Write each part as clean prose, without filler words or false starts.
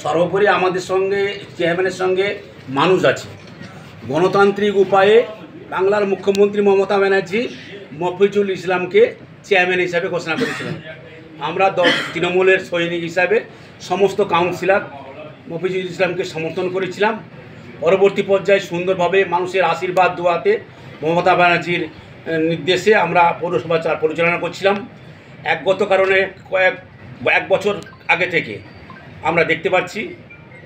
সর্বোপরি আমাদের সঙ্গে চেয়ারম্যানের সঙ্গে মানুষ আছে। গণতান্ত্রিক উপায়ে বাংলার মুখ্যমন্ত্রী মমতা ব্যানার্জি মফিজুল ইসলামকে চেয়ারম্যান হিসাবে ঘোষণা করেছিলেন। আমরা তৃণমূলের সৈনিক হিসাবে সমস্ত কাউন্সিলর মফিজুল ইসলামকে সমর্থন করেছিলাম। পরবর্তী পর্যায়ে সুন্দরভাবে মানুষের আশীর্বাদ দোয়াতে মমতা ব্যানার্জির নির্দেশে আমরা পৌরসভা পরিচালনা করছিলাম। একগত কারণে এক বছর আগে থেকে আমরা দেখতে পাচ্ছি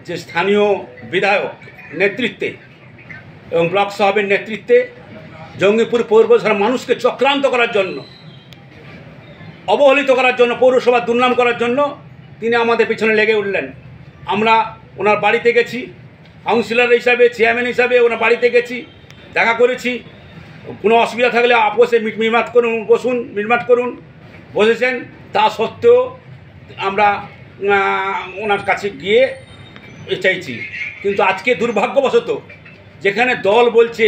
যে স্থানীয় বিধায়ক নেতৃত্বে এবং ব্লক সাহেবের নেতৃত্বে জঙ্গিপুর পৌরসভার মানুষকে চক্রান্ত করার জন্য, অবহেলিত করার জন্য, পৌরসভার দুর্নাম করার জন্য তিনি আমাদের পিছনে লেগে উঠলেন। আমরা ওনার বাড়িতে গেছি, কাউন্সিলর হিসাবে, চেয়ারম্যান হিসাবে ওনার বাড়িতে গেছি, দেখা করেছি। কোনো অসুবিধা থাকলে আপোষে মিটমাট করুন বসেছেন। তা সত্ত্বেও আমরা ওনার কাছে গিয়ে চাইছি। কিন্তু আজকে দুর্ভাগ্যবশত যেখানে দল বলছে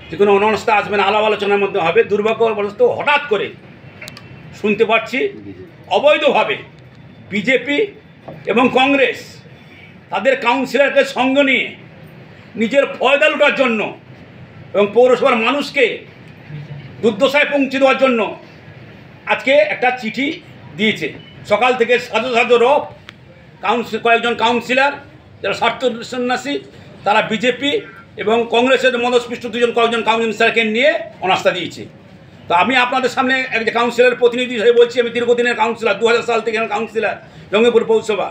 যে কোনো অনাস্থা আসবে না, আলাপ আলোচনার মধ্যে হবে, দুর্ভাগ্যবশত হঠাৎ করে শুনতে পাচ্ছি অবৈধভাবে বিজেপি এবং কংগ্রেস তাদের কাউন্সিলরকে সঙ্গে নিয়ে নিজের ফয়দা লুটার জন্য এবং পৌরসভার মানুষকে দুর্দশায় পৌঁছে দেওয়ার জন্য আজকে একটা চিঠি দিয়েছে। সকাল থেকে সাজো কয়েকজন কাউন্সিলর যারা স্বার্থ সন্ন্যাসী, তারা বিজেপি এবং কংগ্রেসের মদস্পৃষ্ট কয়েকজন কাউন্সিলরকে নিয়ে অনাস্থা দিয়েছে। তো আমি আপনাদের সামনে এক কাউন্সিলরের প্রতিনিধি হিসেবে বলছি, আমি দীর্ঘদিনের কাউন্সিলর, 2000 সাল থেকে কাউন্সিলর জঙ্গিপুর পৌরসভা।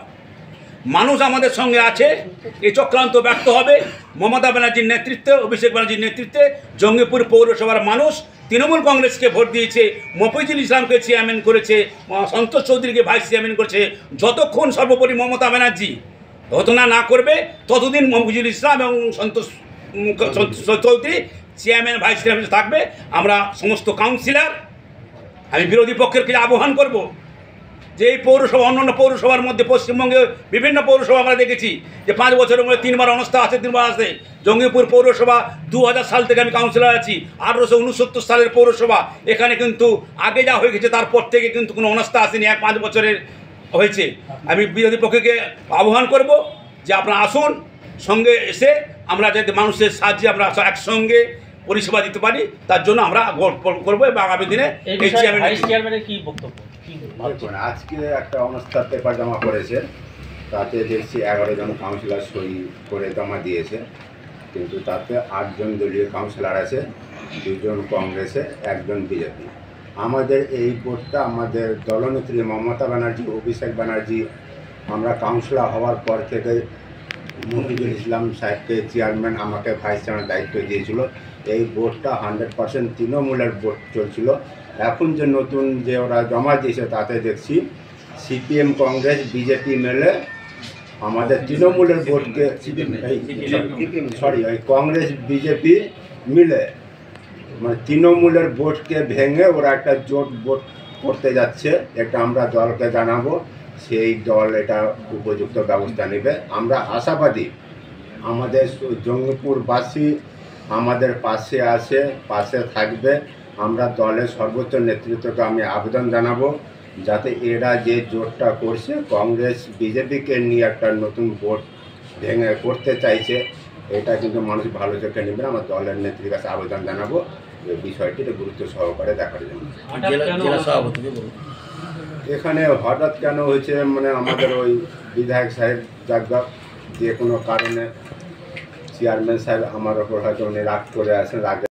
মানুষ আমাদের সঙ্গে আছে। এই চক্রান্ত ব্যর্থ হবে। মমতা ব্যানার্জির নেতৃত্বে, অভিষেক ব্যানার্জির নেতৃত্বে জঙ্গিপুর পৌরসভার মানুষ তৃণমূল কংগ্রেসকে ভোট দিয়েছে, মফিজুল ইসলামকে চেয়ারম্যান করেছে, সন্তোষ চৌধুরীকে ভাইস চেয়ারম্যান করেছে। যতক্ষণ সর্বোপরি মমতা ব্যানার্জি ঘোষণা না করবে ততদিন মফিজুল ইসলাম এবং সন্তোষ চৌধুরী চেয়ারম্যান ভাইস চেয়ারম্যান থাকবে। আমরা সমস্ত কাউন্সিলর, আমি বিরোধী পক্ষের কাছে আহ্বান করব যে এই পৌরসভা অন্যান্য পৌরসভার মধ্যে পশ্চিমবঙ্গে বিভিন্ন পৌরসভা আমরা দেখেছি যে 5 বছরের মধ্যে 3বার অনাস্থা আসে, 3বার আসে। জঙ্গিপুর পৌরসভা 2000 সাল থেকে আমি কাউন্সিলর আছি, 1869 সালের পৌরসভা। এখানে কিন্তু আগে যা হয়ে গেছে তারপর থেকে কিন্তু কোনো অনাস্থা আসেনি, 5 বছরের হয়েছে। আমি বিরোধী পক্ষকে আহ্বান করব যে আপনারা আসুন, সঙ্গে এসে আমরা যাতে মানুষের সাহায্যে আমরা একসঙ্গে পরিষেবা দিতে পারি, তার জন্য আমরা করবো। এবং আগামী দিনে এই চেয়ারম্যানের কি বক্তব্য? আজকে একটা অনাস্থার পেপার জমা করেছে, তাতে দেখছি 11 জন কাউন্সিলর সই করে জমা দিয়েছে। কিন্তু তাতে 8 জন দলীয় কাউন্সিলর আছে, 2 জন কংগ্রেসে, 1 জন বিজেপি। আমাদের এই ভোটটা আমাদের দলনেত্রী মমতা ব্যানার্জি, অভিষেক ব্যানার্জি, আমরা কাউন্সিলর হওয়ার পর থেকে মফিজুল ইসলাম সাহেবকে চেয়ারম্যান, আমাকে ভাইস চেয়ারম্যান দায়িত্ব দিয়েছিল। এই ভোটটা 100% তৃণমূলের ভোট চলছিল। এখন যে নতুন যে ওরা জমা দিয়েছে তাতে দেখছি সিপিএম, কংগ্রেস, বিজেপি মিলে আমাদের তৃণমূলের ভোটকে ওই কংগ্রেস বিজেপি মিলে মানে তৃণমূলের ভোটকে ভেঙে ওরা একটা জোট ভোট করতে যাচ্ছে। এটা আমরা দলকে জানাবো, সেই দল এটা উপযুক্ত ব্যবস্থা নেবে। আমরা আশাবাদী আমাদের জঙ্গিপুরবাসী আমাদের পাশে আছে, পাশে থাকবে। আমরা দলের সর্বোচ্চ নেতৃত্বকে আমি আবেদন জানাবো যাতে এরা যে জোটটা করছে কংগ্রেস বিজেপিকে নিয়ে একটা নতুন ভোট ভেঙে করতে চাইছে, এটা কিন্তু মানুষ ভালো চোখে নেবে। আমার দলের নেত্রীর কাছে আবেদন জানাবো এই বিষয়টির গুরুত্ব সহকারে দেখার জন্য। এখানে হঠাৎ কেন হয়েছে মানে আমাদের ওই বিধায়ক সাহেব যে কোনো কারণে চেয়ারম্যান সাহেব আমার ওপর হয়তো উনি রাগ করে আছেন, রাগে